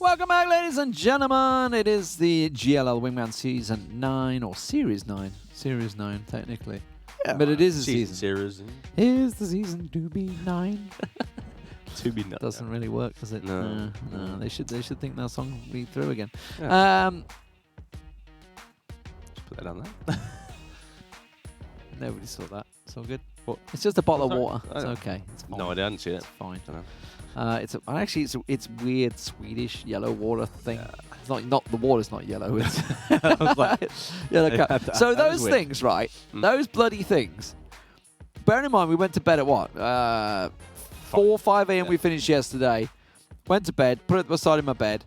Welcome back, ladies and gentlemen. It is the GLL Wingman Season 9, or Series 9. Series 9, technically. Yeah, but it is a season. Series. Is the season to be 9? To be 9. Doesn't really work, does it? No. No. They should think that song will be through again. Yeah. Just put that on there. Nobody saw that. It's all good. What? It's just a bottle of water. Oh. It's okay. It's fine. No, I didn't see it. It's fine. I It's weird Swedish yellow water thing. Yeah. It's not the water's not yellow. It's like, yellow yeah, cup. So that those was weird. things, right? Those bloody things. Bearing in mind, we went to bed at what? 4 or 5 a.m. Yeah. We finished yesterday. Went to bed. Put it beside in my bed.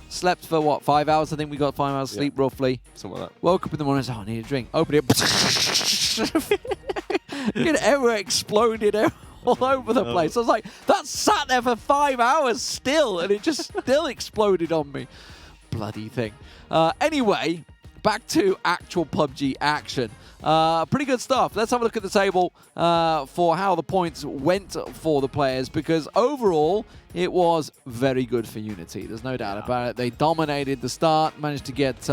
Slept for what? 5 hours. I think we got 5 hours sleep roughly. Something like that. Woke up in the morning and said, "Oh, I need a drink." Opened it. It ever exploded all over the place. I was like, that sat there for 5 hours still, and it just still exploded on me. Bloody thing. Anyway, back to actual PUBG action. Pretty good stuff. Let's have a look at the table for how the points went for the players, because overall, it was very good for Unity. There's no doubt about it. They dominated the start, managed to get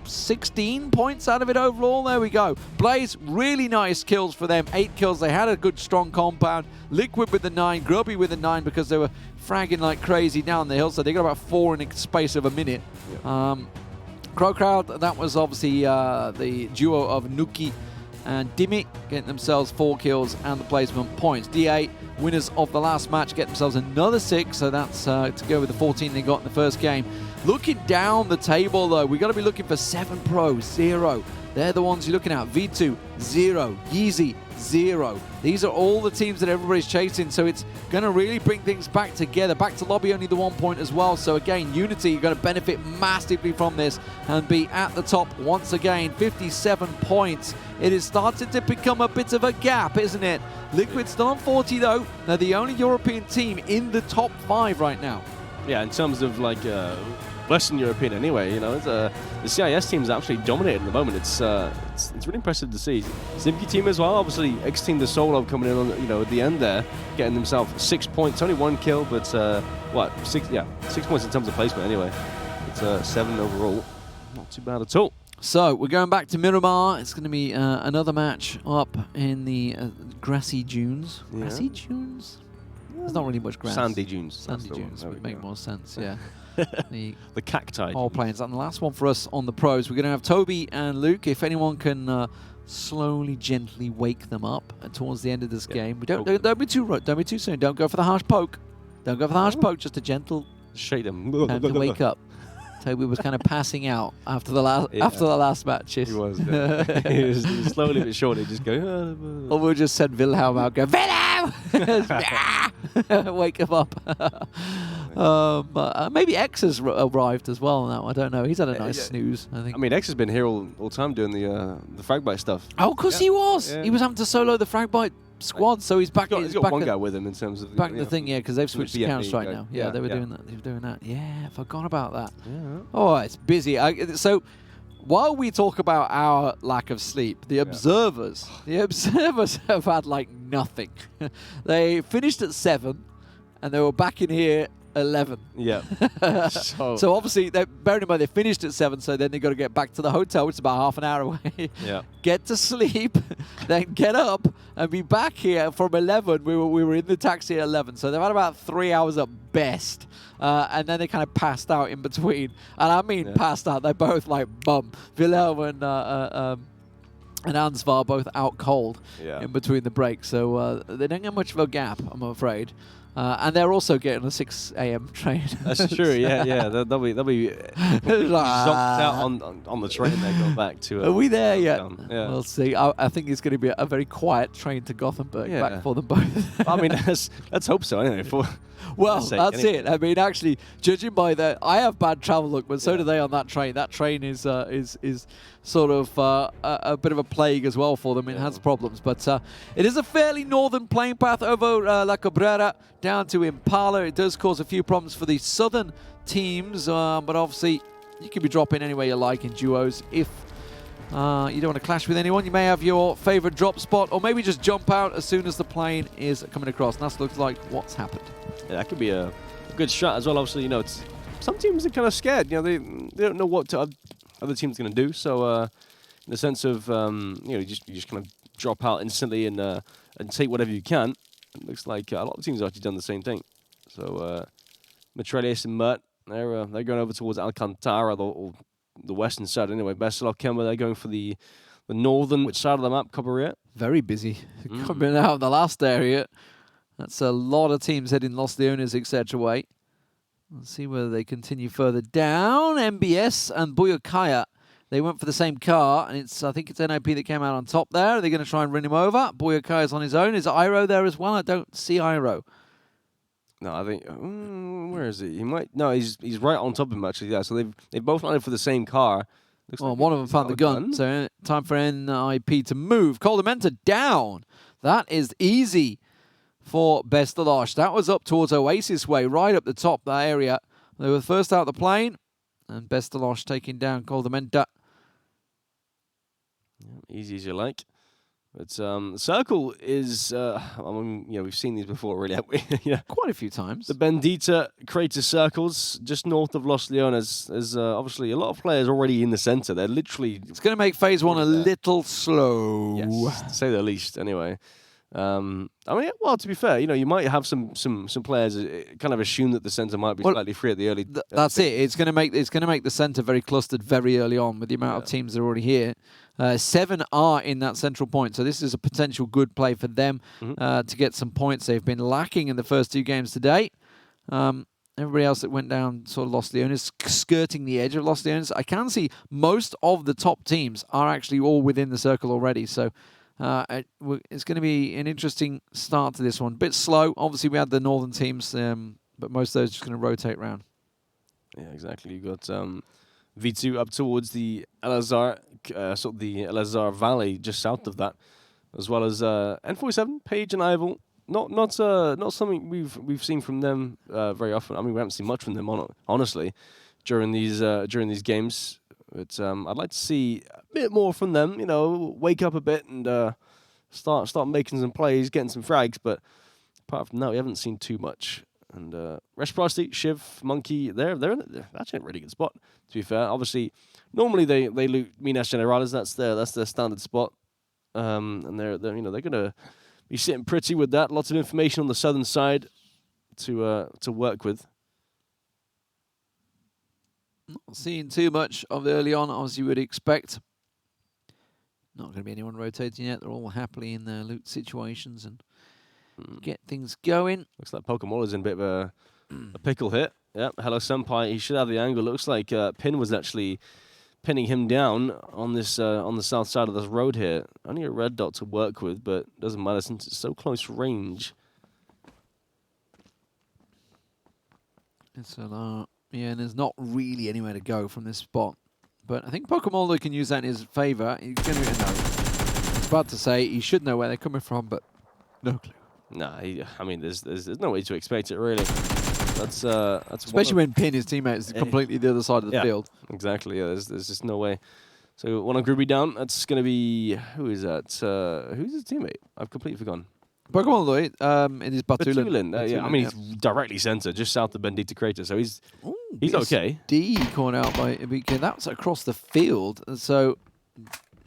16 points out of it overall. There we go. Blaze, really nice kills for them. 8 kills. They had a good, strong compound. Liquid with the 9. Grubby with the 9 because they were fragging like crazy down the hill. So they got about 4 in the space of a minute. Yeah. Crow Crowd, that was obviously the duo of Nuki and Dimmy getting themselves 4 kills and the placement points. D8, winners of the last match, get themselves another 6. So that's to go with the 14 they got in the first game. Looking down the table, though, we got to be looking for 7 Pro, 0. They're the ones you're looking at. V2, 0. Yeezy, 0. These are all the teams that everybody's chasing, so it's going to really bring things back together. Back to lobby, only the 1 point as well. So again, Unity, you're going to benefit massively from this and be at the top once again. 57 points. It is starting to become a bit of a gap, isn't it? Liquid still on 40, though. They're the only European team in the top 5 right now. Yeah, in terms of like Western European anyway, you know, the CIS team's absolutely dominating at the moment. It's really impressive to see. Zimki team as well, obviously X-Team the solo coming in on, you know, at the end there, getting themselves 6 points, only 1 kill, but what, 6 points in terms of placement anyway. It's 7 overall, not too bad at all. So we're going back to Miramar. It's going to be another match up in the grassy dunes. Yeah. Grassy dunes? There's not really much grass. Sandy dunes. Sandy dunes would make more sense, yeah. The cacti. Whole plains. And the last one for us on the pros, we're going to have Toby and Luke. If anyone can slowly, gently wake them up towards the end of this game. Don't be too soon. Don't go for the harsh poke. Don't go for the harsh poke. Just a gentle shake them. time to wake up. Toby was kind of passing out after the last matches. He was. Yeah. he was slowly but surely just go. Or we'll just send Wilhelm out. Go Wilhelm. Wake him up. Maybe X has arrived as well now. I don't know. He's had a nice snooze, I think. I mean, X has been here all time doing the Fragbite stuff. Oh, of course he was. Yeah. He was having to solo the Fragbite squad, so he's back. He's got one guy with him in terms of the thing, yeah, because they've switched to Counter-Strike now. Yeah, they were doing that. They were doing that. Yeah, I forgot about that. Yeah. Oh, it's busy. So while we talk about our lack of sleep, the observers have had like nothing. They finished at 7, and they were back in here 11. Yeah. So obviously, bearing in mind they finished at 7, so then they got to get back to the hotel, which is about half an hour away. Yeah. Get to sleep, then get up and be back here from 11. We were in the taxi at 11, so they've had about 3 hours at best, and then they kind of passed out in between. And I mean passed out. They're both like bum. Wilhelm and Ansvar both out cold in between the breaks, so they don't get much of a gap, I'm afraid. And they're also getting a 6 a.m. train. That's true. Yeah, yeah. They'll be zonked out on the train. They go back to. Are we there yet? Yeah. We'll see. I think it's going to be a very quiet train to Gothenburg back for them both. I mean, let's hope so. Anyway, well, that's it. I mean, actually, judging by that, I have bad travel luck, but so do they on that train. That train is sort of a bit of a plague as well for them. It has problems, but it is a fairly northern plane path over La Cabrera down to Impala. It does cause a few problems for the southern teams, but obviously you can be dropping anywhere you like in duos if you don't want to clash with anyone. You may have your favorite drop spot, or maybe just jump out as soon as the plane is coming across. And that looks like what's happened. Yeah, that could be a good shot as well. Obviously, you know, some teams are kind of scared. You know, they don't know what other teams are going to do. So, in the sense of, you know, you just kind of drop out instantly and take whatever you can. It looks like a lot of teams have actually done the same thing. So, Metrelius and Mert, they're going over towards Alcantara, or the western side anyway. Besselov, Kemba, they're going for the northern, which side of the map, Cabrera? Very busy. Coming out of the last area. That's a lot of teams heading Los Leones, etc. way. Let's see whether they continue further down. MBS and Buyukaya, they went for the same car, and I think it's NIP that came out on top there. Are they going to try and run him over? Buyukaya's on his own. Is Iro there as well? I don't see Iro. No, I think where is he? He might. No, he's right on top of him actually. Yeah, so they've both landed for the same car. Well, one of them found the gun, so time for NIP to move. Coldamenta down. That is easy for Bestalosh. That was up towards Oasis Way, right up the top that area. They were first out of the plane, and Bestalosh taking down Coldamenta. Easy as you like. But the circle is, I mean, you know, we've seen these before, really, haven't we? Yeah, quite a few times. The Bendita crater circles just north of Los Leones. There's obviously a lot of players already in the center. They're literally. It's going to make phase one a little slow. Yes, to say the least. Anyway, I mean, well, to be fair, you know, you might have some players kind of assume that the center might be slightly free at the early. That's it. It's going to make the center very clustered very early on with the amount of teams that are already here. 7 are in that central point, so this is a potential good play for them to get some points. They've been lacking in the first 2 games to date. Everybody else that went down sort of Los Leones, skirting the edge of Los Leones. I can see most of the top teams are actually all within the circle already, so it's going to be an interesting start to this one. Bit slow. Obviously, we had the northern teams, but most of those are just going to rotate around. Yeah, exactly. You got V2 up towards the Elazar, sort of the Elazar Valley, just south of that, as well as N47, Page and Ival. Not something we've seen from them very often. I mean, we haven't seen much from them, honestly, during these games. But I'd like to see a bit more from them. You know, wake up a bit and start making some plays, getting some frags. But apart from that, we haven't seen too much. And Reciprocity, Shiv, Monkey, they're actually in a really good spot. To be fair, obviously, normally they loot Minas Generales. That's their standard spot. And they're gonna be sitting pretty with that. Lots of information on the southern side to work with. Not seeing too much of the early on, as you would expect. Not going to be anyone rotating yet. They're all happily in their loot situations and get things going. Looks like Pokemon is in a bit of a pickle hit. Yeah, Hello Senpai. He should have the angle. Looks like Pin was actually pinning him down on this on the south side of this road here. Only a red dot to work with, but doesn't matter since it's so close range. It's yeah, and there's not really anywhere to go from this spot. But I think Pokemon can use that in his favour. He's going to know. I was about to say he should know where they're coming from, but no clue. Nah, I mean, there's no way to expect it really. That's especially when Pin, his teammate, is completely the other side of the field. Exactly. Yeah, there's just no way. So one on Groovy down. That's going to be who is that? Who's his teammate? I've completely forgotten. Pokemon Lloyd, it is Batulin. Yeah, I mean, he's directly center, just south of Bendita Crater, so he's okay. D caught out by BK. That was across the field, so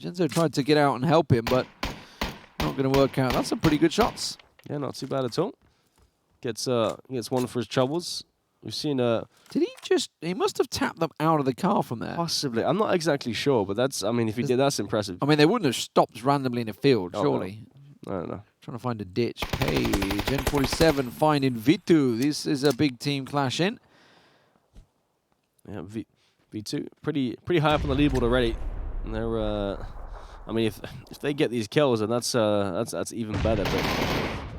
Genzo tried to get out and help him, but not going to work out. That's some pretty good shots. Yeah, not too bad at all. Gets one for his troubles. We've seen Did he just? He must have tapped them out of the car from there. Possibly. I'm not exactly sure, but that's. I mean, if he did, that's impressive. I mean, they wouldn't have stopped randomly in a field, surely. No. I don't know. Trying to find a ditch. Page, N47 finding Vitu. This is a big team clash in. Yeah, V2 pretty high up on the leaderboard already. And they're, I mean, if they get these kills, then that's even better. But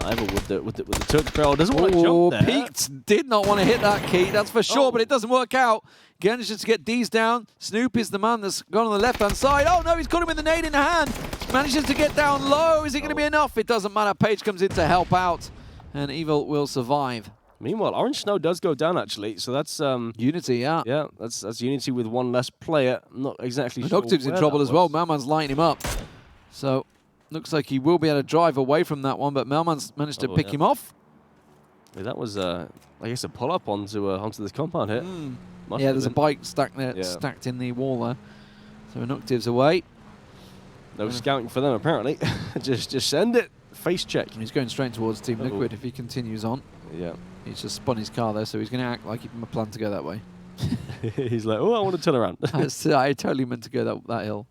either with the Turk barrel doesn't want to jump there. Peaked did not want to hit that key, that's for sure, but it doesn't work out. Manages to get D's down. Snoop is the man that's gone on the left-hand side. Oh no, he's got him with the nade in the hand. Manages to get down low. Is it going to be enough? It doesn't matter. Page comes in to help out, and Evil will survive. Meanwhile, Orange Snow does go down actually, so that's Unity, yeah. Yeah, that's Unity with one less player. Not exactly sure. Noctive's in trouble as well. Melman's lighting him up. So looks like he will be able to drive away from that one, but Melman's managed to pick him off. Yeah, that was I guess a pull-up onto this compound here. Yeah, there's a bike stacked there, stacked in the wall there. So Noctive's away. No scouting for them apparently. just send it. Face check. He's going straight towards Team Liquid if he continues on. Yeah. He's just spun his car there, so he's going to act like he planned to go that way. He's like, oh, I want to turn around. I totally meant to go that hill.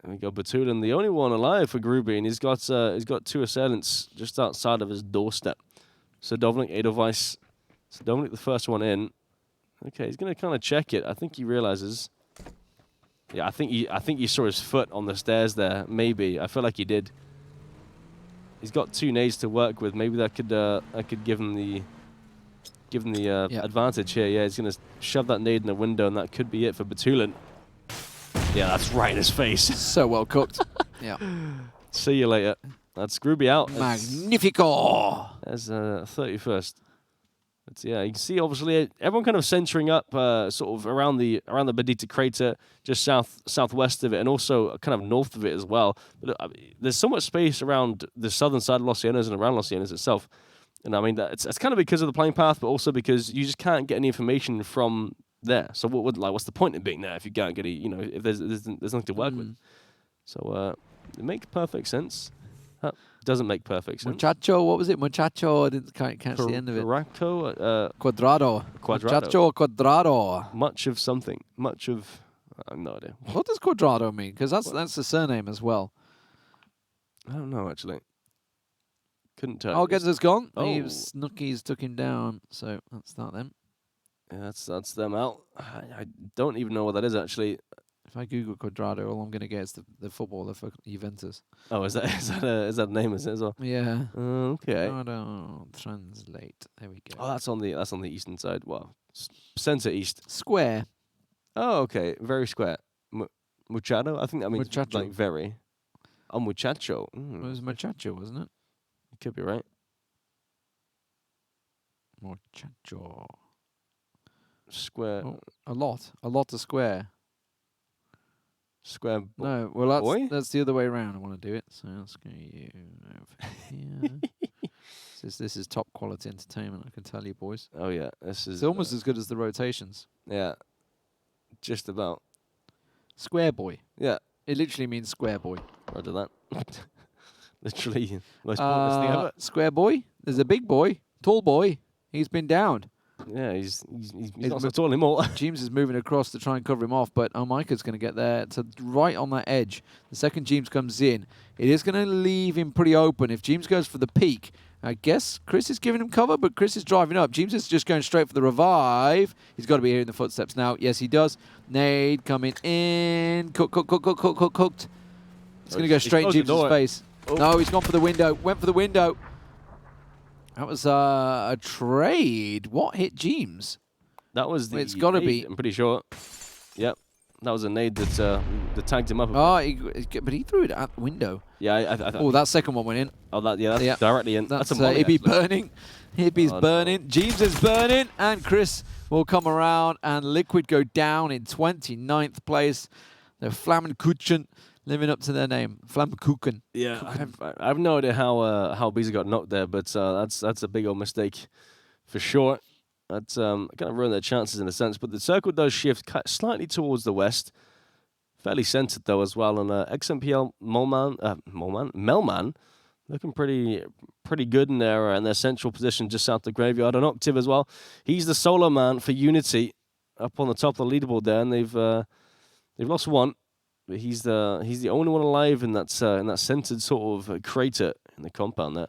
We got Batulin, the only one alive for Gruby, and he's got two assailants just outside of his doorstep. So Dovnik, Edelweiss. So Dovnik, the first one in. Okay, he's going to kind of check it. I think he realizes. Yeah, I think he saw his foot on the stairs there. Maybe I feel like he did. He's got two nades to work with. Maybe that could give him the advantage here. Yeah, he's gonna shove that nade in the window, and that could be it for Batulin. Yeah, that's right in his face. So well cooked. Yeah. See you later. That's Gruby out. Magnifico. As 31st. But yeah, you can see obviously everyone kind of centering up sort of around the Bendita crater, just southwest of it, and also kind of north of it as well. But there's so much space around the southern side of Los Llanos and around Los Llanos itself. And I mean it's kind of because of the playing path, but also because you just can't get any information from there. So what's the point in being there if you can't get if there's nothing to work with? So it makes perfect sense. Doesn't make perfect sense. Muchacho, what was it? Muchacho, I didn't catch the end of it. Quadrado. Muchacho Quadrado. Much of something. Much of... I have no idea. What does Quadrado mean? Because that's the surname as well. I don't know, actually. Couldn't tell. Oh, Genza's gone. Oh. Snookies took him down. So that's not them. Yeah, that's them out. I don't even know what that is, actually. If I Google Quadrado, all I'm going to get is the footballer for Juventus. Oh, is that a name as well? Yeah. Okay. Quadrado, translate. There we go. Oh, that's on the eastern side. Well, center east. Square. Oh, okay. Very square. Muchacho? I think that means muchacho. Like very. Oh, muchacho. It was muchacho, wasn't it? You could be right. Muchacho. Square. Oh, a lot of square. Square. No, well that's the other way around. I want to do it. So let's go you over here. This is top quality entertainment, I can tell you, boys. Oh yeah, this is. It's almost as good as the rotations. Yeah, just about. Square boy. Yeah, it literally means square boy. Roger that. Literally, most pointless thing ever. Square boy. There's a big boy, tall boy. He's been downed. Yeah, he's not so tall anymore. James is moving across to try and cover him off, but Micah's going to get there to right on that edge. The second James comes in. It is going to leave him pretty open. If James goes for the peak, I guess Chris is giving him cover, but Chris is driving up. James is just going straight for the revive. He's got to be hearing the footsteps now. Yes, he does. Nade coming in. Cooked. It's going to go straight in James' face. Oh. No, he's gone for the window. Went for the window. That was a trade. What hit James? That was the. It's got to be. I'm pretty sure. Yep, that was a nade that tagged him up. But he threw it out the window. Yeah, oh, that second one went in. Oh, that's directly in. That's a Ibby burning. Ibby's burning. No. James is burning, and Chris will come around, and Liquid go down in 29th place. The Flammenkuchen. Living up to their name, Flammkuchen. Yeah, I have no idea how Beezer got knocked there, but that's a big old mistake for sure. That's kind of ruined their chances in a sense. But the circle does shift slightly towards the west, fairly centered though as well. And XMPL Melman looking pretty good in their central position just south of the graveyard. And Octave as well. He's the solo man for Unity up on the top of the leaderboard there, and they've lost one. But he's the only one alive in that centered sort of crater in the compound there.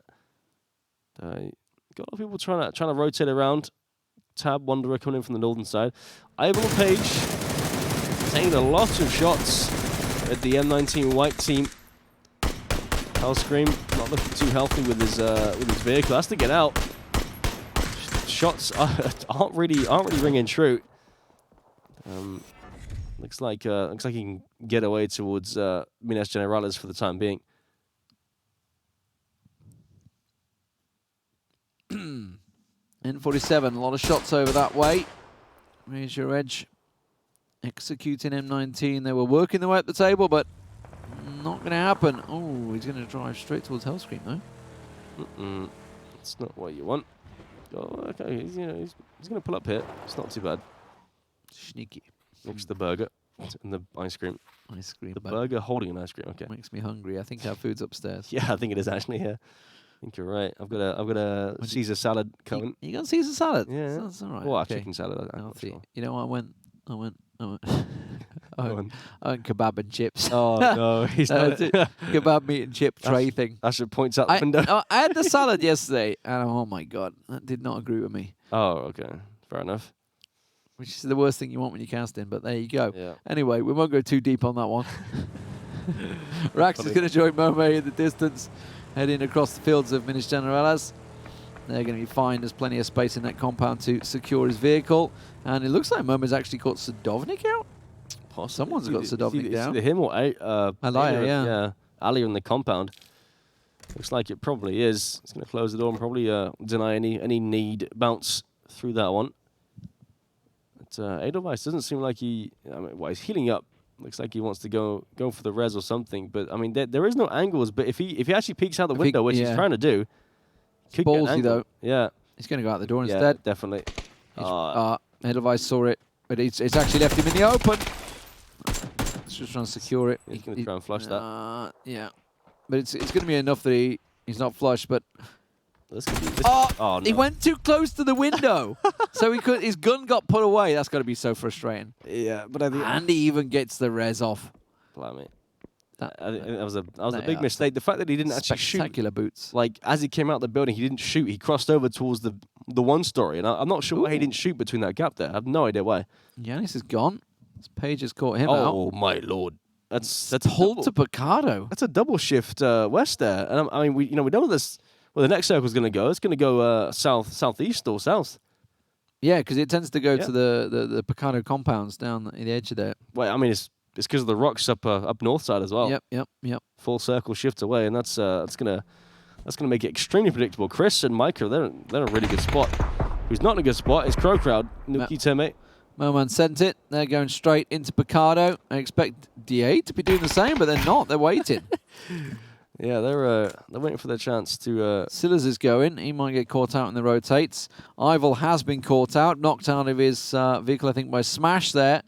Got a lot of people trying to rotate around. Tab Wanderer coming in from the northern side. Ivan Page taking a lot of shots at the M19 white team. Hellscream not looking too healthy with his vehicle. Has to get out. Shots aren't really ringing true. Looks like he can get away towards Minas Generales for the time being. N47, a lot of shots over that way. Raise your edge. Executing M19. They were working their way up the table, but not going to happen. Oh, he's going to drive straight towards Hellscream, though. That's not what you want. Oh, okay, he's going to pull up here. It's not too bad. Sneaky. Next to the burger and the ice cream. Ice cream. The burger holding an ice cream. Okay. Makes me hungry. I think our food's upstairs. Yeah, I think it is actually here. I think you're right. I've got a Caesar salad coming. You got Caesar salad? Yeah. That's all right. Well, okay. chicken salad. I'm not sure. You know what? I went kebab and chips. Oh no, he's not. Kebab meat and chip tray thing. That should point out the window. I had the salad yesterday, and oh my god, that did not agree with me. Oh, okay, fair enough. Which is the worst thing you want when you're casting, but there you go. Yeah. Anyway, we won't go too deep on that one. Rax is going to join Mome in the distance, heading across the fields of Minas Generales. They're going to be fine. There's plenty of space in that compound to secure his vehicle. And it looks like Momo's actually got Sadovnik out. Possibly. Someone's got Sadovnik down. Either him or Alaya, yeah. Ali in the compound. Looks like it probably is. It's going to close the door and probably deny any need bounce through that one. But Edelweiss doesn't seem like he's healing up. Looks like he wants to go for the res or something. But I mean, there is no angles. But if he actually peeks out the window, which he's trying to do, it's ballsy though. Yeah, he's going to go out the door instead. Definitely. Edelweiss saw it, but it's actually left him in the open. He's just trying to secure it. He's going to try and flush that. Yeah, but it's going to be enough that he's not flush, but. No. He went too close to the window, so his gun got put away. That's got to be so frustrating. Yeah, but I think and he even gets the res off. Blimey. That was a big mistake. The fact that he didn't actually shoot. Spectacular boots. Like as he came out the building, he didn't shoot. He crossed over towards the one story, and I'm not sure why he didn't shoot between that gap there. I have no idea why. Yanis is gone. Page has caught him out. Oh my lord. That's hold to Picardo. That's a double shift west there, and I mean we know this. Well, the next circle's going to go. It's going to go southeast or south. Yeah, because it tends to go to the Picardo compounds down the edge of there. Well, I mean it's because of the rocks up north side as well. Yep. Full circle shift away, and that's gonna make it extremely predictable. Chris and Micah, they're in a really good spot. Who's not in a good spot is Crow Crowd. Nuki teammate. Moman sent it. They're going straight into Picardo. I expect DA to be doing the same, but they're not. They're waiting. Yeah, they're waiting for their chance to... Sillers is going. He might get caught out in the rotates. Ival has been caught out, knocked out of his vehicle, I think, by Smash there.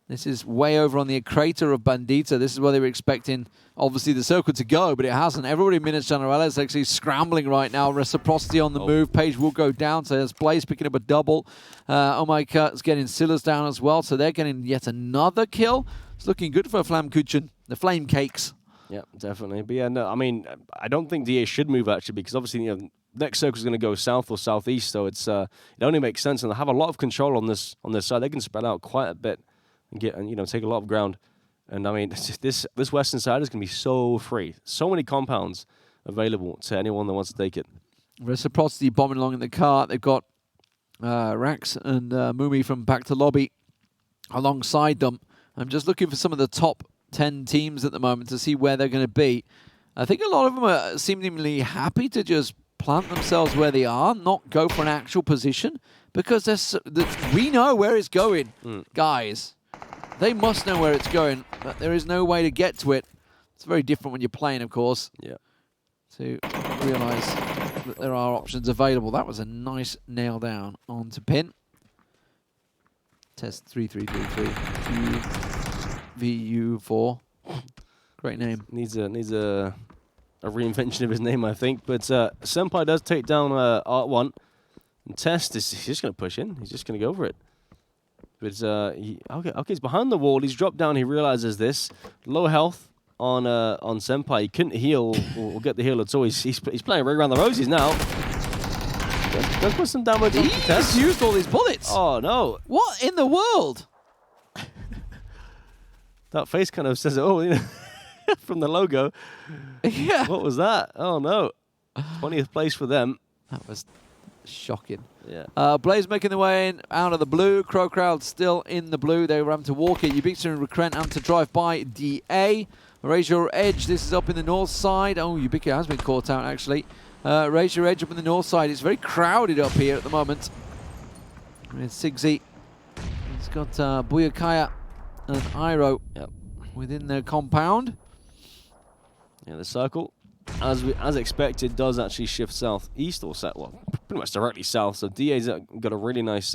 This is way over on the crater of Bandita. This is where they were expecting, obviously, the circle to go, but it hasn't. Everybody in Minas Generales is actually scrambling right now. Reciprocity on the move. Page will go down, so there's Blaze picking up a double. Omaika is getting Sillers down as well, so they're getting yet another kill. It's looking good for Flammkuchen, the Flame Cakes. Yeah, definitely. But yeah, no, I mean, I don't think DA should move actually because obviously, next circle is going to go south or southeast, so it only makes sense, and they have a lot of control on this side. They can spread out quite a bit and take a lot of ground. And I mean, this western side is going to be so free. So many compounds available to anyone that wants to take it. Reciprocity bombing along in the car. They've got Rax and Mumi from Back to Lobby alongside them. I'm just looking for some of the top 10 teams at the moment to see where they're going to be. I think a lot of them are seemingly happy to just plant themselves where they are, not go for an actual position, because we know where it's going, guys. They must know where it's going, but there is no way to get to it. It's very different when you're playing, of course, to realize that there are options available. That was a nice nail down onto Pin. Test 3333. VU4. Great name. Needs a reinvention of his name, I think. But Senpai does take down Art 1. And Test he's just going to push in. He's just going to go for it. But okay, he's behind the wall. He's dropped down. He realizes this. Low health on Senpai. He couldn't heal or get the heal at all. He's playing right around the roses now. Let's put some damage on He just used all these bullets. Oh, no. What in the world? That face kind of says it all, you know, from the logo. Yeah. What was that? Oh, no. 20th place for them. That was shocking. Yeah. Blaze making their way in out of the blue. Crow Crowd still in the blue. They were having to walk it. Ubiquitous and Recrent having to drive by DA. Raise Your Edge. This is up in the north side. Oh, Ubiquitous has been caught out, actually. Raise Your Edge up in the north side. It's very crowded up here at the moment. With Sigsy. He's got Buyakaya and Iroh within the compound. Yeah, the circle, as expected, does actually shift southeast or south. Well, pretty much directly south. So DA's got a really nice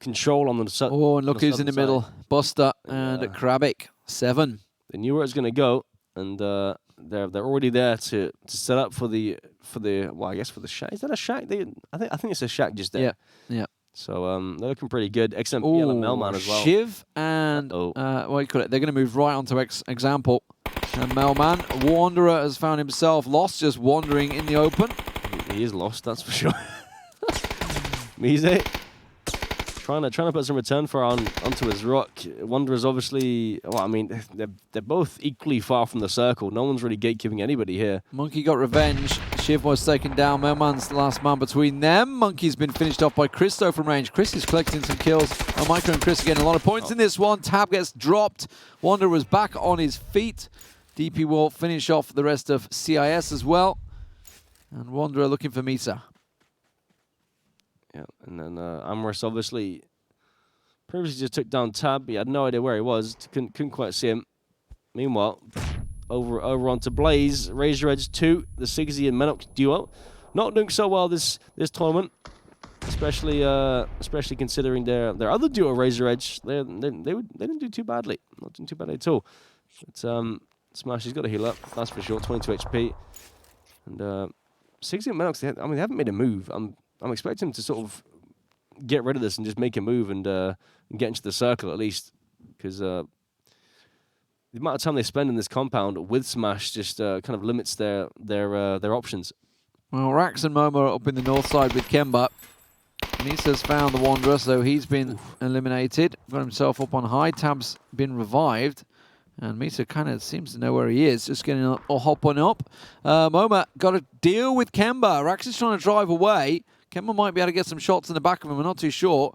control on the Oh, and look who's in the middle. Buster and Krabik. 7. They knew where it's going to go, and they're already there to set up for the well, I guess for the shack. Is that a shack? I think it's a shack just there. Yeah. So they're looking pretty good. XMP and Melman as well. Shiv and what do you call it? They're going to move right onto Example. And Melman, Wanderer has found himself lost, just wandering in the open. He is lost, that's for sure. Mise trying to put some return for onto his rock. Wanderer's obviously, well, I mean, they're both equally far from the circle. No one's really gatekeeping anybody here. Monkey got revenge. Shiv was taken down. Melman's the last man between them. Monkey's been finished off by Christo from range. Chris is collecting some kills. Micro and Chris are getting a lot of points in this one. Tab gets dropped. Wanderer was back on his feet. DP will finish off the rest of CIS as well. And Wanderer looking for Misa. Yeah, and then Amorous obviously previously just took down Tab. He had no idea where he was. Couldn't quite see him. Meanwhile, over onto Blaze. Raise Your Edge 2, the Sigsy and Menox duo. Not doing so well this tournament, especially considering their other duo, Raise Your Edge. They didn't do too badly. Not doing too badly at all. But Smash, he's got to heal up. That's for sure. 22 HP. And Sigsy and Menox, they haven't made a move. I'm expecting them to sort of get rid of this and just make a move and get into the circle at least, because the amount of time they spend in this compound with Smash just kind of limits their options. Well, Rax and Momo are up in the north side with Kemba. Nisa's found the Wanderer, so he's been eliminated. Got himself up on high. Tab's been revived. And Misa kind of seems to know where he is, just getting up or hopping up. Moma got to deal with Kemba. Rax is trying to drive away. Kemba might be able to get some shots in the back of him. We're not too sure.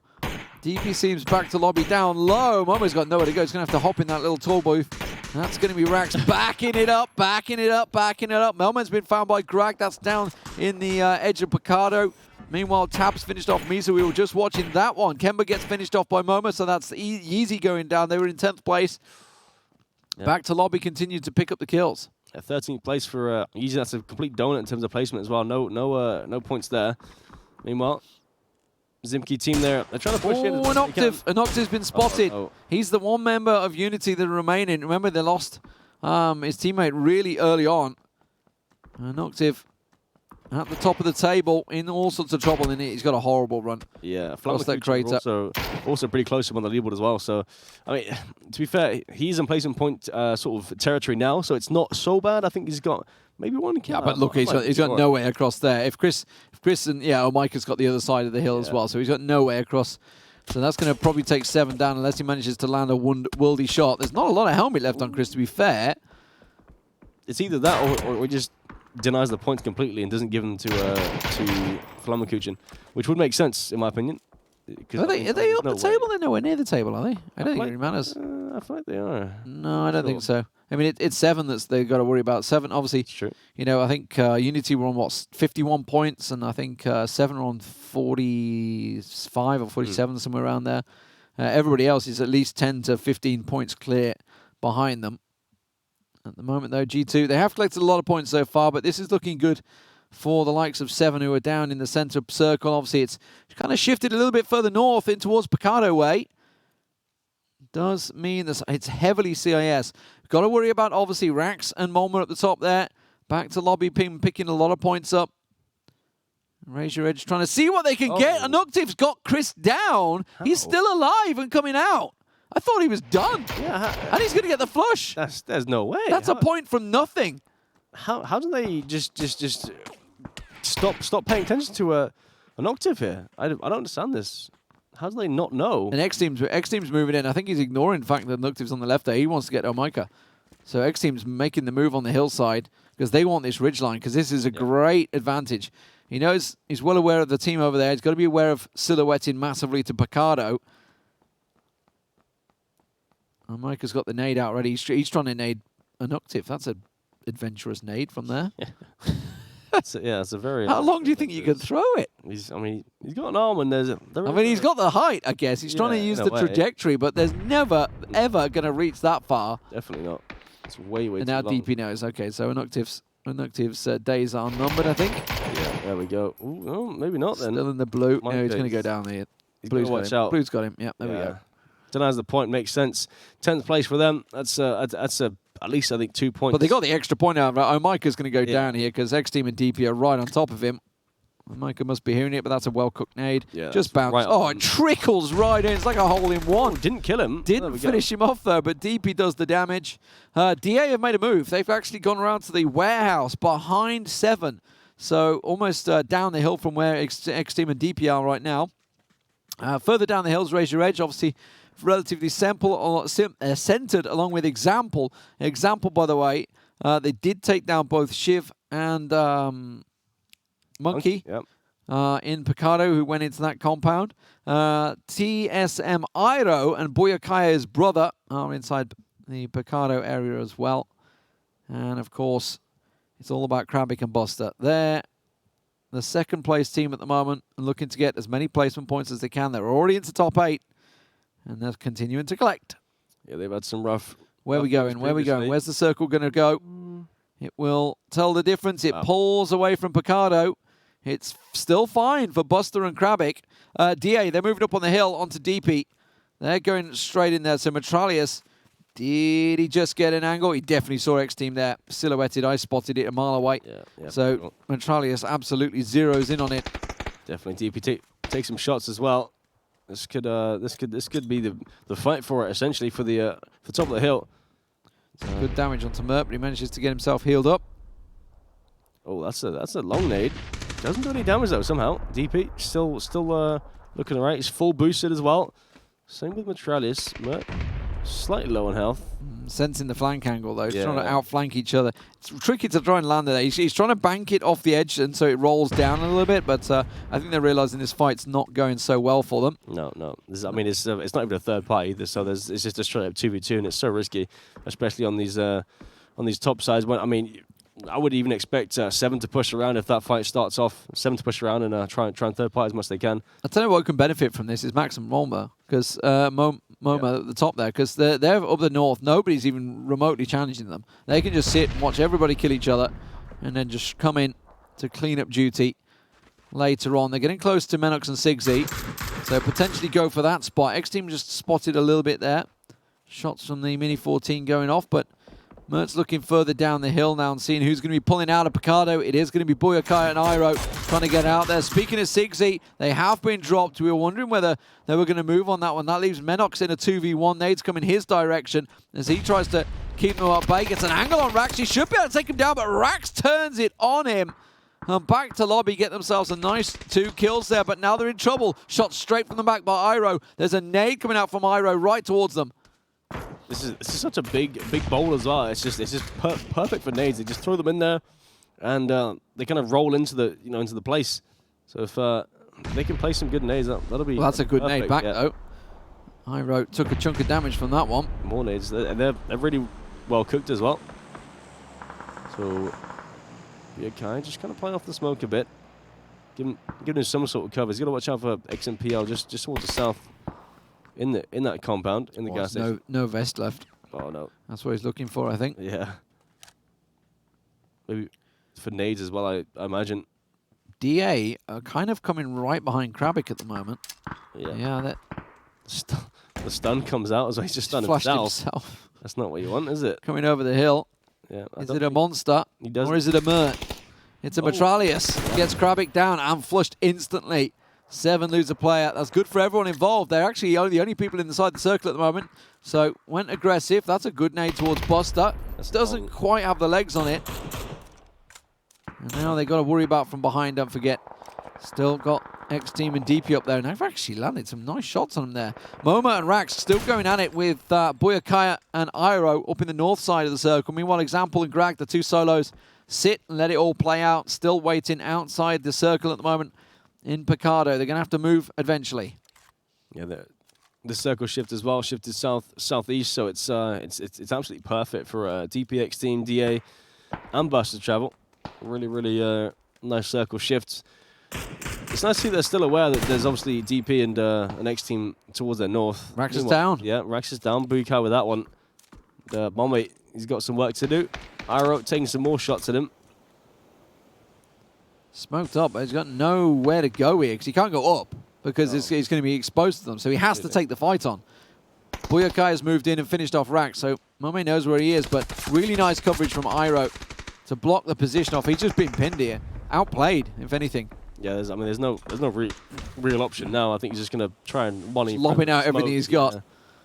DP seems back to lobby down low. Momo's got nowhere to go. He's going to have to hop in that little tall booth. That's going to be Rax backing it up. Melman's been found by Grag. That's down in the edge of Picardo. Meanwhile, Tab's finished off Misa. We were just watching that one. Kemba gets finished off by Momo, so that's Yeezy going down. They were in 10th place. Yep. Back to lobby, continued to pick up the kills. 13th place for Yeezy. That's a complete donut in terms of placement as well. No points there. Meanwhile, Zimki team there. They're trying to push in. Oh, an Octave's been spotted. He's the one member of Unity that are remaining. Remember, they lost his teammate really early on. An Octave at the top of the table in all sorts of trouble, and he's got a horrible run. Yeah, lost that crater. Also pretty close to him on the leaderboard as well. So, I mean, to be fair, he's in placement point sort of territory now, so it's not so bad. I think he's got maybe one kill. Yeah, but look, he's got no way across there. If Chris and Mike has got the other side of the hill as well, so he's got no way across. So that's going to probably take 7 down unless he manages to land a worldy shot. There's not a lot of helmet left on Chris, to be fair. It's either that or he just denies the points completely and doesn't give them to Flammenkuchen, which would make sense in my opinion. Are they up the table? They're nowhere near the table, are they? I don't think it really matters. I feel like they are. No, I don't think so. I mean, it's 7 that's they've got to worry about. 7, obviously, true. You know, I think Unity were on, 51 points, and I think 7 are on 45 or 47, somewhere around there. Everybody else is at least 10 to 15 points clear behind them. At the moment, though, G2, they have collected a lot of points so far, but this is looking good for the likes of 7, who are down in the center circle. Obviously, it's kind of shifted a little bit further north in towards Picardo way. Does mean this, it's heavily CIS. Got to worry about, obviously, Rax and Molmer at the top there. Back to lobby, picking a lot of points up. Raise your edge, trying to see what they can get. And Octave's got Chris down. How? He's still alive and coming out. I thought he was done. Yeah, and he's going to get the flush. There's no way. That's a point from nothing. How do they just stop paying attention to an Octave here? I don't understand this. How do they not know? And X Team's moving in. I think he's ignoring the fact that Octave's on the left there. He wants to get Omika. So X Team's making the move on the hillside because they want this ridge line because this is a great advantage. He knows, he's well aware of the team over there. He's got to be aware of silhouetting massively to Picardo. And Micah's got the nade out already. He's trying to nade an Octave. That's an adventurous nade from there. It's a very... How long do you think you could throw it? He's got an arm and there's... he's got the height, I guess. He's trying to use the trajectory, but there's never, ever going to reach that far. Definitely not. It's way, way and too now long. DP knows. Okay, so an Octave's days are numbered, I think. Yeah, there we go. Ooh, oh, maybe not then. Still in the blue. Might No, he's be. going to go down there. Blue's watch out. Blue's got him. Yeah, there we go. Don't know as the point makes sense. 10th place for them. That's at least I think 2 points. But they got the extra point out of it. Omika's going to go down here because X Team and DP are right on top of him. Omika must be hearing it, but that's a well-cooked nade. Yeah, just bounce. Right it trickles right in. It's like a hole in one. Didn't kill him. Didn't finish him off, though, but DP does the damage. DA have made a move. They've actually gone around to the warehouse behind 7. So almost down the hill from where X Team and DP are right now. Further down the hills, Raise Your Edge, obviously relatively simple or centered along with Example. Example, by the way, they did take down both Shiv and Monkey in Picardo, who went into that compound. TSM Iro and Boyakaya's brother are inside the Picardo area as well. And, of course, it's all about Krabic and Buster. They're the second place team at the moment and looking to get as many placement points as they can. They're already into top 8. And they're continuing to collect. Yeah, they've had some rough... Where are we going? Where are we going? Where's the circle going to go? It will tell the difference. It pulls away from Picardo. It's still fine for Buster and Krabic. DA, they're moving up on the hill onto DP. They're going straight in there. So Metralius, did he just get an angle? He definitely saw X Team there. Silhouetted. I spotted it a mile away. Yeah, so Metralius absolutely zeroes in on it. Definitely. DP take some shots as well. This could be the fight for it essentially for the top of the hill. Good damage onto Merp, but he manages to get himself healed up. Oh, that's a long nade. Doesn't do any damage though somehow. DP still looking alright. He's full boosted as well. Same with Metralius. Merp slightly low on health. Sensing the flank angle though. He's trying to outflank each other. It's tricky to try and land there. He's trying to bank it off the edge and so it rolls down a little bit, but I think they're realizing this fight's not going so well for them. No. It's not even a third party either, so it's just a straight up 2v2 and it's so risky, especially on these top sides. When I would even expect 7 to push around if that fight starts off. 7 to push around and try and third party as much as they can. I'll tell you what can benefit from this is Max and Moma, because Moma at the top there, because they're up the north. Nobody's even remotely challenging them. They can just sit and watch everybody kill each other and then just come in to clean up duty later on. They're getting close to Menox and Sigsy, so potentially go for that spot. X-Team just spotted a little bit there. Shots from the Mini 14 going off, but Mert's looking further down the hill now and seeing who's going to be pulling out of Picardo. It is going to be Boyakaya and Iro trying to get out there. Speaking of Sigsy, they have been dropped. We were wondering whether they were going to move on that one. That leaves Menox in a 2v1. Nade's coming his direction as he tries to keep them at bay. Gets an angle on Rax. He should be able to take him down, but Rax turns it on him. And back to lobby, get themselves a nice 2 kills there, but now they're in trouble. Shot straight from the back by Iro. There's a nade coming out from Iro right towards them. This is such a big bowl as well. It's just perfect for nades. They just throw them in there, and they kind of roll into the place. So if they can play some good nades, that'll be. Well, that's a good perfect, nade back though. Iro took a chunk of damage from that one. More nades, and they're really well cooked as well. So yeah, Kai just kind of playing off the smoke a bit, giving him some sort of cover. He's got to watch out for XMPL just towards the south. In that compound, in the gas station. No vest left. Oh, no. That's what he's looking for, I think. Yeah. Maybe for nades as well, I imagine. DA are kind of coming right behind Krabic at the moment. Yeah. The stun comes out as well. He's just stunned himself. That's not what you want, is it? Coming over the hill. Yeah. Is it a monster? Or is it a Mert? It's a Metralius. Gets Krabic down and flushed instantly. 7 lose a player. That's good for everyone involved. They're actually the only people inside the circle at the moment. So went aggressive. That's a good nade towards Buster. Doesn't quite have the legs on it. And now they got to worry about from behind, don't forget. Still got X-Team and DP up there. And they've actually landed some nice shots on them there. Moma and Rax still going at it with Buyakaya and Iroh up in the north side of the circle. Meanwhile, Example and Grag, the 2 solos, sit and let it all play out. Still waiting outside the circle at the moment in Picado. They're going to have to move eventually. Yeah, the circle shift as well, shifted southeast, so it's absolutely perfect for DPX team, DA, and Buster travel. Really nice circle shifts. It's nice to see they're still aware that there's obviously DP and an X team towards their north. Rax is down. Yeah, Rax is down. Bukai with that one. Bombay, he's got some work to do. Iroh taking some more shots at him. Smoked up, but he's got nowhere to go here because he can't go up because he's going to be exposed to them. So he has to take the fight on. Buyakai has moved in and finished off Rax, so Momme knows where he is, but really nice coverage from Iroh to block the position off. He's just been pinned here. Outplayed, if anything. Yeah, there's no real option now. I think he's just going to try and lobbing out everything he's got.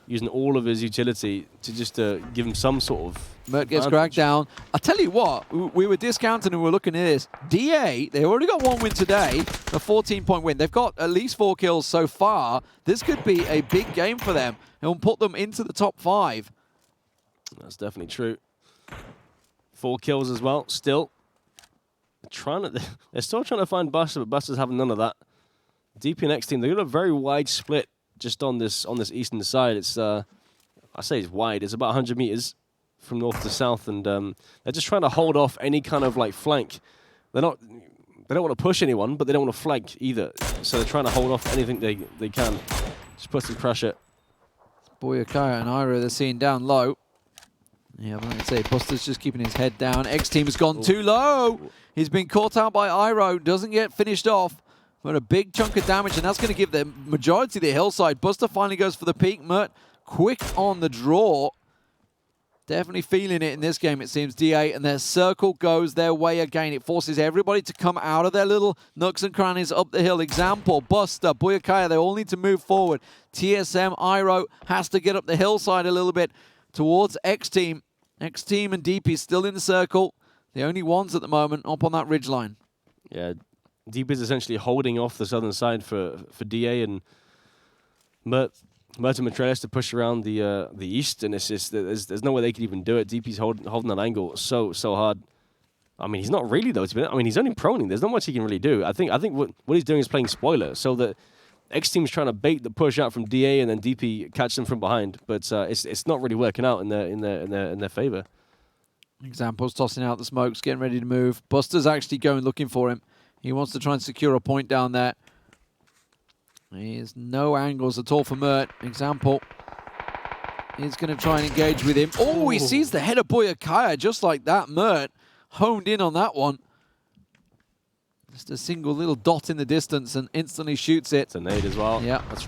Using all of his utility to just give him some sort of Mert gets dragged down. I tell you what, we were discounting and we were looking at this. DA, they already got 1 win today, a 14-point win. They've got at least 4 kills so far. This could be a big game for them. It will put them into the top 5. That's definitely true. 4 kills as well, still. They're still trying to find Buster, but Buster's having none of that. DP and X team, they've got a very wide split just on this eastern side. It's I say it's wide. It's about 100 meters from north to south, and they're just trying to hold off any kind of like flank. They don't want to push anyone, but they don't want to flank either. So they're trying to hold off anything they can. Just put some pressure. Buyakaya and Iroh, they're seeing down low. Yeah, but like I say, Buster's just keeping his head down. X-Team has gone too low. He's been caught out by Iroh. Doesn't get finished off. But a big chunk of damage, and that's going to give the majority of the hillside. Buster finally goes for the peak. Mert quick on the draw. Definitely feeling it in this game, it seems, DA. And their circle goes their way again. It forces everybody to come out of their little nooks and crannies up the hill. Example, Buster, Buyakaya, they all need to move forward. TSM, Iroh has to get up the hillside a little bit towards X-Team. X-Team and DP still in the circle. The only ones at the moment up on that ridgeline. Yeah, DP is essentially holding off the southern side for DA and Mert and Metralius to push around the east, and it's just there's no way they can even do it. DP's holding that angle so hard. I mean, he's not really though. I mean, he's only proning. There's not much he can really do. I think what he's doing is playing spoiler, so that X team's trying to bait the push out from DA, and then DP catch them from behind. But it's not really working out in their favor. Example's tossing out the smokes, getting ready to move. Buster's actually going looking for him. He wants to try and secure a point down there. There's no angles at all for Mert. Example is going to try and engage with him. Oh, he sees the head of Buyakaya just like that. Mert honed in on that one. Just a single little dot in the distance and instantly shoots it. It's a nade as well. Yeah. That's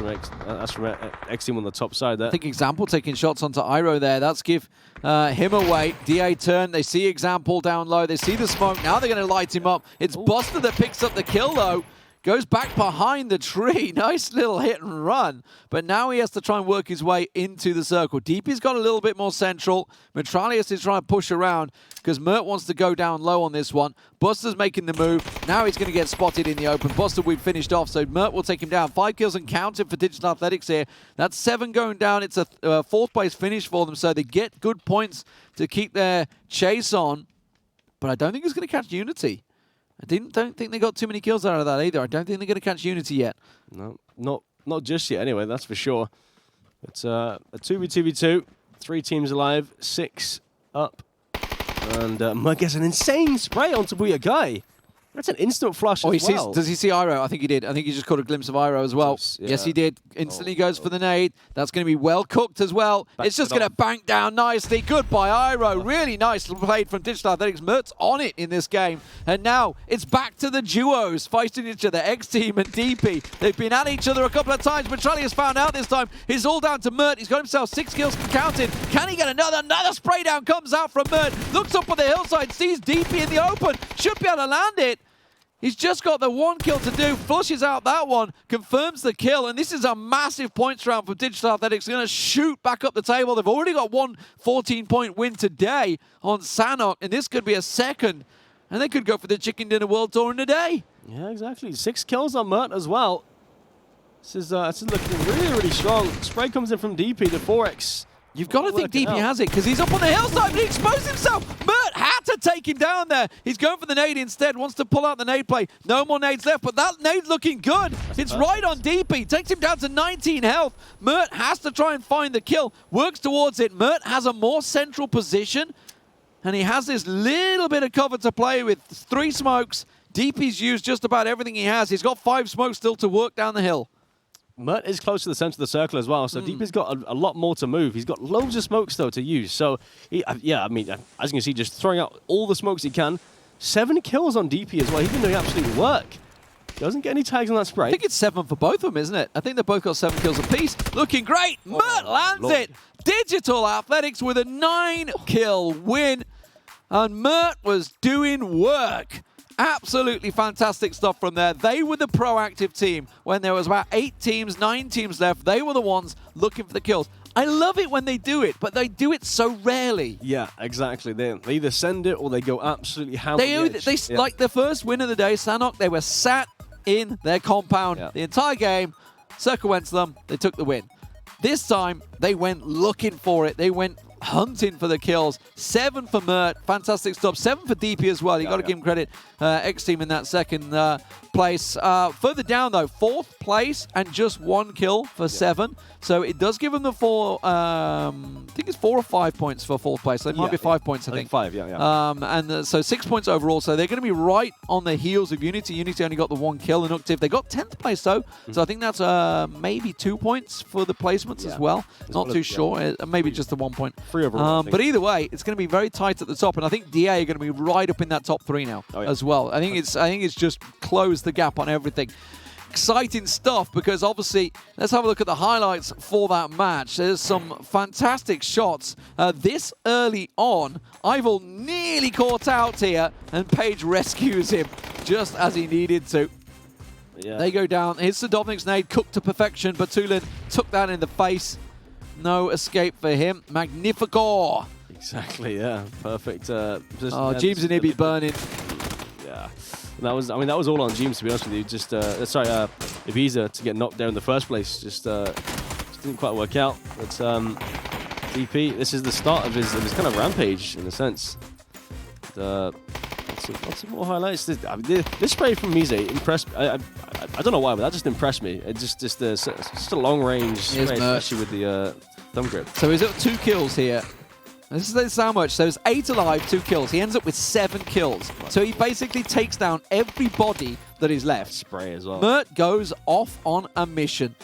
from X team on the top side there. I think Example taking shots onto Iroh there. That's give him away. DA turn. They see Example down low. They see the smoke. Now they're going to light him up. It's Buster that picks up the kill though. Goes back behind the tree. Nice little hit and run. But now he has to try and work his way into the circle. DP's got a little bit more central. Metralius is trying to push around because Mert wants to go down low on this one. Buster's making the move. Now he's going to get spotted in the open. Buster, we've finished off, so Mert will take him down. 5 kills and counted for Digital Athletics here. That's 7 going down. It's a 4th place finish for them, so they get good points to keep their chase on. But I don't think it's going to catch Unity. I don't think they got too many kills out of that either. I don't think they're going to catch Unity yet. No, not just yet anyway, that's for sure. It's a 2v2v2, 3 teams alive, 6 up. And Mud gets an insane spray onto Buyakai. That's an instant flush Oh, as well. does he see Iroh? I think he did. I think he just caught a glimpse of Iroh as well. Yeah. Yes, he did. Instantly goes for the nade. That's going to be well cooked as well. It's just going to bank down nicely. Goodbye, Iroh. Really nice played from Digital Athletics. Mert's on it in this game. And now it's back to the duos fighting each other. X-Team and DP. They've been at each other a couple of times, but Charlie has found out this time. It's all down to Mert. He's got himself 6 kills counted. Can he get another? Another spray down comes out from Mert. Looks up on the hillside, sees DP in the open. Should be able to land it. He's just got the 1 kill to do, flushes out that one, confirms the kill, and this is a massive points round for Digital Athletics. They're going to shoot back up the table. They've already got one 14-point win today on Sanhok, and this could be a second, and they could go for the Chicken Dinner World Tour in a day. Yeah, exactly. 6 kills on Mert as well. This is looking really, really strong. Spray comes in from DP to 4x. You've got to think DP has it, because he's up on the hillside, but he exposed himself. Mert had to take him down there. He's going for the nade instead, wants to pull out the nade play. No more nades left, but that nade's looking good. It's right on DP. Takes him down to 19 health. Mert has to try and find the kill. Works towards it. Mert has a more central position, and he has this little bit of cover to play with. 3 smokes. DP's used just about everything he has. He's got 5 smokes still to work down the hill. Mert is close to the center of the circle as well, so DP's got a lot more to move. He's got loads of smokes, though, to use. So, yeah, I mean, as you can see, just throwing out all the smokes he can. 7 kills on DP as well. He's been doing absolute work. Doesn't get any tags on that spray. I think it's 7 for both of them, isn't it? I think they've both got 7 kills apiece. Looking great. Mert lands it. Digital Athletics with a 9-kill win. And Mert was doing work. Absolutely fantastic stuff from there. They were the proactive team when there was about 9 teams left. They were the ones looking for the kills. I love it when they do it, but they do it so rarely. Yeah, exactly. They either send it or they go absolutely ham. Like the first win of the day, Sanhok, they were sat in their compound the entire game. Circle went to them. They took the win. This time, they went looking for it. They went hunting for the kills. 7 for Mert. Fantastic stuff. 7 for DP as well. You got to give him credit. X-Team in that second place. Further down, though, 4th place and just 1 kill for 7. So it does give them the 4, I think it's 4 or 5 points for 4th place. So it might be 5 points, I think. 5, yeah. So 6 points overall. So they're going to be right on the heels of Unity. Unity only got the 1 kill. And Uctiv, they got 10th place, though. So I think that's maybe 2 points for the placements as well. Not too sure. Maybe just the 1 point. 3 overall. But either way, it's going to be very tight at the top. And I think DA are going to be right up in that top 3 now as well. I think it's just closed the gap on everything. Exciting stuff, because obviously, let's have a look at the highlights for that match. There's some fantastic shots. This early on, Ivor nearly caught out here, and Page rescues him just as he needed to. Yeah. They go down. Here's Sadovnik's nade, cooked to perfection, but Tulin took that in the face. No escape for him. Magnifico. Exactly, yeah. Perfect. Jeems and Ibby burning. Yeah. That was all on Jeems, to be honest with you. Just, Ibiza to get knocked down in the first place. Just didn't quite work out. But DP, this is the start of his kind of rampage, in a sense. Lots of more highlights. This spray from Mise impressed me. I don't know why, but that just impressed me. It just a long range spray, especially with the thumb grip. So he's up 2 kills here. This is how much. So it's 8 alive, 2 kills. He ends up with 7 kills. So he basically takes down everybody that is left. Spray as well. Mert goes off on a mission.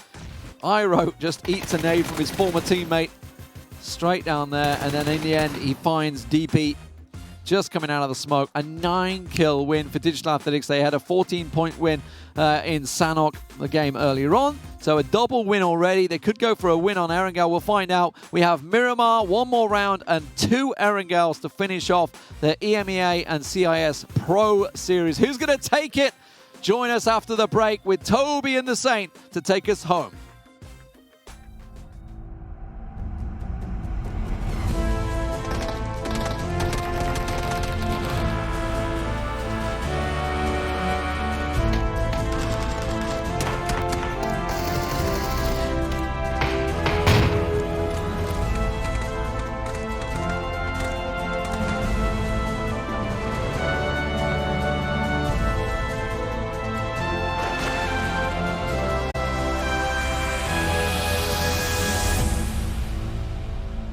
Iroh just eats a nade from his former teammate. Straight down there. And then in the end, he finds DP just coming out of the smoke. A 9-kill win for Digital Athletics. They had a 14-point win in Sanhok, the game earlier on. So a double win already. They could go for a win on Erangel. We'll find out. We have Miramar, 1 more round, and 2 Erangels to finish off the EMEA and CIS Pro Series. Who's going to take it? Join us after the break with Toby and the Saint to take us home.